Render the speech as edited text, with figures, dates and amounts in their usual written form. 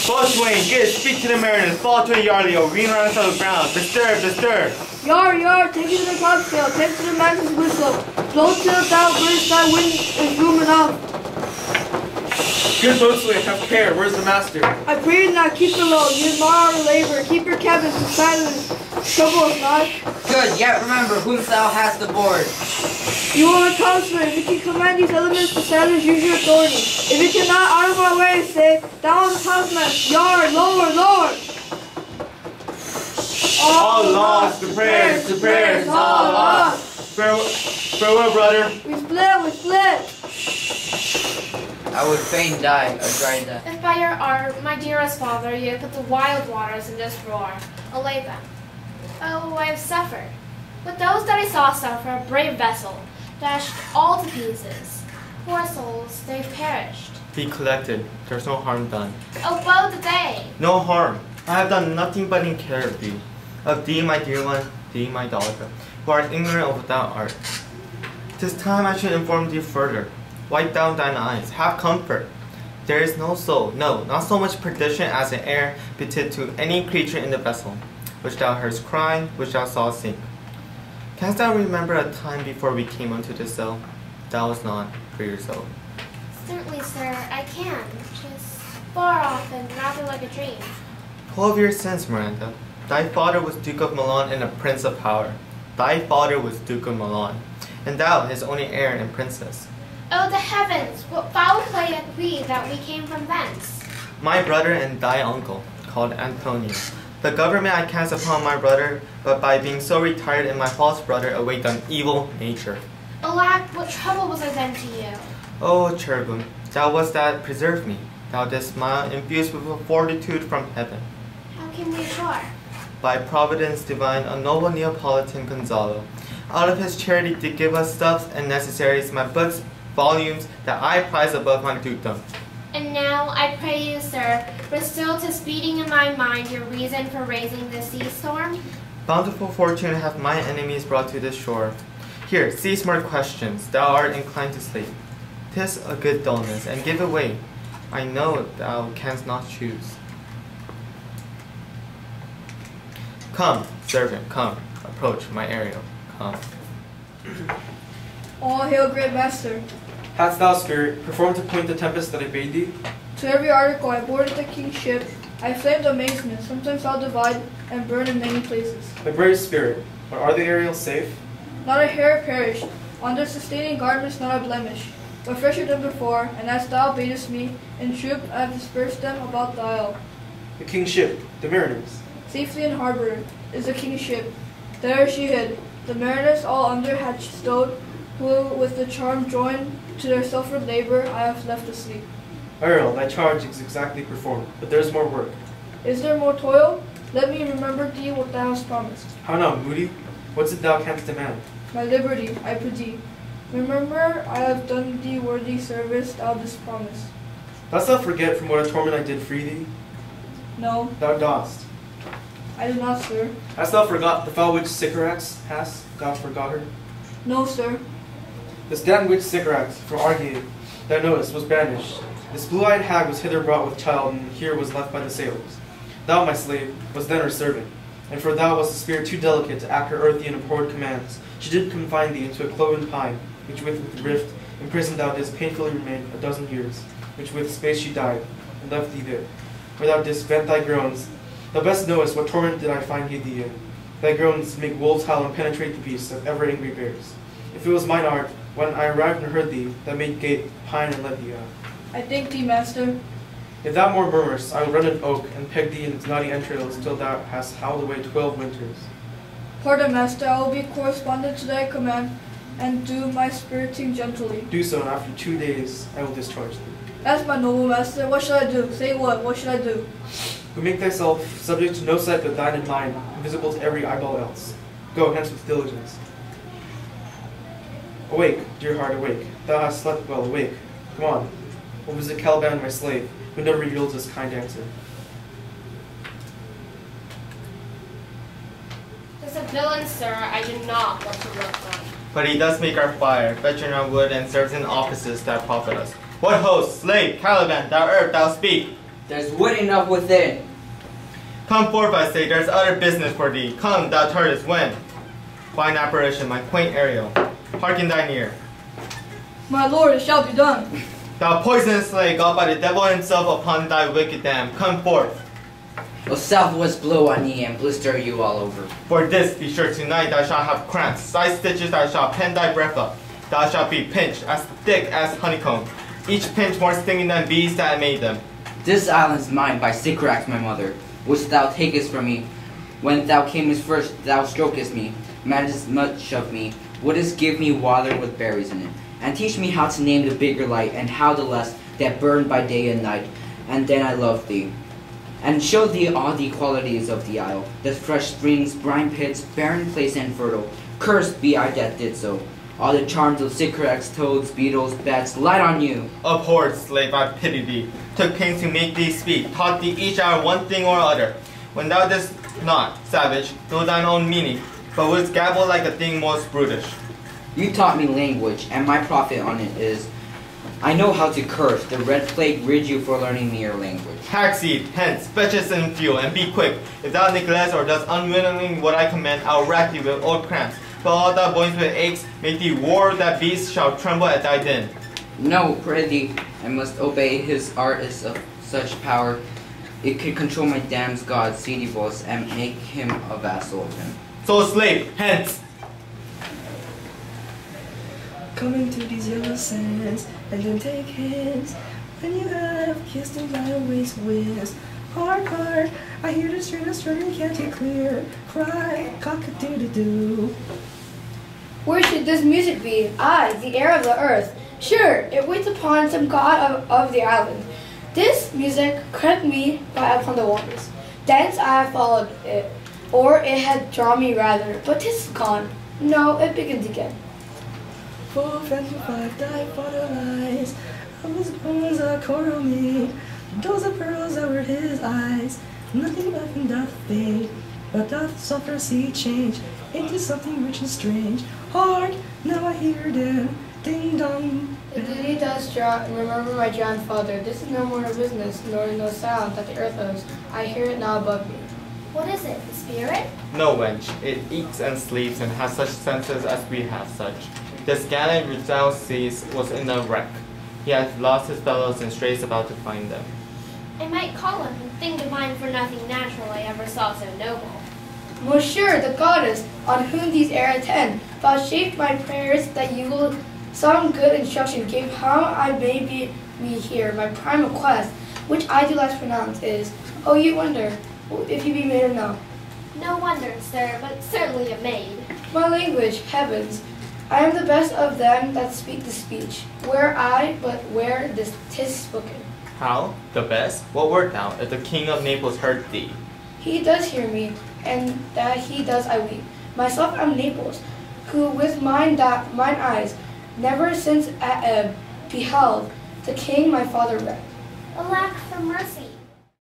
Boatswain, get speak to the mariners, fall to the yardly, or lean on us on the ground. Disturb, disturb. Yar, yar, take it to the topsail, take to the mast's whistle. Blow till thou British thy wind is room enough. Good boatswain, have care. Where's the master? I pray you not keep below, use mar our labor, keep your cabins to silence, trouble us not. Good, yet remember whom thou hast aboard. You are a counselor, if you can command these elements to sailors, use your authority. If you cannot, out of our way, say, down the topmast, yard, lower, lower. All lost, to prayers, all lost. Farewell, brother. We split. I would fain die a dry death. If by your art, my dearest father, you have put the wild waters in this roar, allay them. Oh, I have suffered. But those that I saw suffer, a brave vessel, dashed all to pieces. Poor souls, they've perished. Be collected. There's no harm done. Oh, woe the day! No harm. I have done nothing but in care of thee. Of thee, my dear one, thee, my daughter, who art ignorant of thou art. 'Tis time I should inform thee further. Wipe down thine eyes, have comfort. There is no soul, no, not so much perdition as an air betid to any creature in the vessel, which thou heardst crying, which thou sawest sink. Canst thou remember a time before we came unto this cell? Thou was not 3 years old. Certainly, sir, I can. 'Tis far off and rather like a dream. 12 years since, Miranda, thy father was Duke of Milan and a prince of power. Thy father was Duke of Milan, and thou his only heir and princess. Oh, the heavens! What foul play had we that we came from thence? My brother and thy uncle, called Antonio. The government I cast upon my brother, but by being so retired in my false brother awaked an evil nature. Alack, what trouble was I then to you? O cherubim, thou wast that preserved me. Thou didst smile infused with a fortitude from heaven. How came we ashore? By providence divine, a noble Neapolitan Gonzalo, out of his charity did give us stuffs and necessaries, my books, volumes, that I prize above my dukedom. And now, I pray you, sir, restore to speeding in my mind your reason for raising this sea storm. Bountiful fortune hath my enemies brought to this shore. Here, cease more questions, thou art inclined to sleep. 'Tis a good dullness, and give away. I know thou canst not choose. Come, servant, come, approach my Ariel, come. All hail, great master. Hadst thou, spirit, performed to point the tempest that I bade thee? To every article I boarded the king's ship, I flamed amazement, sometimes I'll divide and burn in many places. My brave spirit, but are the Ariels safe? Not a hair perished, on their sustaining garments not a blemish, but fresher than before, and as thou badest me, in troop I have dispersed them about the isle. The king's ship, the mariners. Safely in harbor is the king's ship. There she hid. The mariners all under had stowed, who with the charm joined to their self-ward labor I have left asleep. Ariel, thy charge is exactly performed, but there is more work. Is there more toil? Let me remember thee what thou hast promised. How now, moody? What's it thou canst demand? My liberty, I pray. Remember, I have done thee worthy service thou didst promise. Dost thou forget from what a torment I did free thee? No, Thou dost. I do not, sir. Hast thou forgot the foul witch Sycorax? Hast thou forgot her? No, sir. This damned witch Sycorax, from Argade, thou knowest, was banished. This blue-eyed hag was hither brought with child, and here was left by the sailors. Thou, my slave, was then her servant, and for thou wast a spirit too delicate to act her earthy and abhorred commands, she did confine thee into a cloven pine, which with rift imprisoned thou didst painfully remain a dozen years, which with space she died, and left thee there, where thou didst vent thy groans. Thou best knowest what torment did I find thee in. Thy groans make wolves howl and penetrate the beasts of ever angry bears. If it was mine art, when I arrived and heard thee, that made gape, pine, and let thee out. I thank thee, master. If thou more murmurest, I will run an oak and peg thee in its knotty entrails till thou hast howled away 12 winters. Pardon, master, I will be correspondent to thy command, and do my spiriting gently. Do so, and after 2 days I will discharge thee. That's my noble master. What should I do? Say what should I do? Who make thyself subject to no sight but thine and mine, invisible to every eyeball else. Go hence with diligence. Awake, dear heart, awake. Thou hast slept well, awake. Come on. We'll visit Caliban, my slave, who never yields us kind answer. As a villain, sir, I do not want to look on. But he does make our fire, veteran on wood, and serves in offices that profit us. What host, slave, Caliban, thou earth, thou speak! There's wood enough within. Come forth, I say, there's other business for thee. Come, thou turtles, when? Fine apparition, my quaint Ariel, hearken thine ear. My lord, it shall be done. Thou poisonous slave, got by the devil himself upon thy wicked dam, come forth. A southwest blow on ye and blister you all over. For this, be sure tonight thou shalt have cramps. Thy stitches thou shalt pen thy breath up. Thou shalt be pinched, as thick as honeycomb. Each pinch more stinging than bees that made them. This island's mine by Sycorax my mother, which thou takest from me. When thou camest first, thou strokest me, madest much of me, wouldst give me water with berries in it, and teach me how to name the bigger light, and how the less that burned by day and night, and then I loved thee. And showed thee all the qualities of the isle, the fresh springs, brine pits, barren place and fertile. Cursed be I that did so. All the charms of Sycorax, toads, beetles, bats, light on you. Abhorred slave, I pity thee. Took pains to make thee speak, taught thee each hour one thing or other. When thou didst not, savage, know thine own meaning, but wouldst gabble like a thing most brutish. You taught me language, and my profit on it is, I know how to curse. The red plague rid you for learning me your language. Hackseed, hence, fetch us in fuel, and be quick. If thou neglects or dost unwillingly what I command, I'll rack thee with old cramps. Fill all thy bones with aches, make thee war that beasts shall tremble at thy din. No, pray thee, I must obey. His art is of such power, it could control my damned god, Cedivos, and make him a vassal of him. So slave, hence! Come into these yellow sands, and then take hands. When you have kissed and I always whiz. Hark, hark, I hear the string of strumming, can't you clear? Cry, cock-a-doodle-doo. Where should this music be? I, the air of the earth. Sure, it waits upon some god of the island. This music crept me by upon the waters. Thence I have followed it, or it had drawn me rather, but 'tis gone. No, it begins again. 4 friends and 5 died for their lies. Of his bones a coral made. Those are pearls that were his eyes. Nothing left and doth fade, but doth suffer sea change into something rich and strange. Hark, now I hear them, ding dong. The duty does remember my drowned father. This is no more a business, nor no sound that the earth owes. I hear it now above me. What is it, the spirit? No, wench, it eats and sleeps and has such senses as we have such. This gallant which thou seest was in a wreck. He hath lost his fellows and strays about to find them. I might call him, and thing divine for nothing natural I ever saw so noble. Most sure, the goddess, on whom these air attend, vouchsafed my prayers that you will some good instruction give how I may be me here. My prime request, which I do less pronounce, is, oh, you wonder, if you be made of know. No wonder, sir, but certainly a maid. My language, heavens, I am the best of them that speak the speech. Where I, but where this 'tis spoken. How? The best? What wert thou, if the king of Naples heard thee? He does hear me, and that he does I weep. Myself am Naples, who with mine eyes, never since at ebb, beheld the king my father wrecked. Alack for mercy!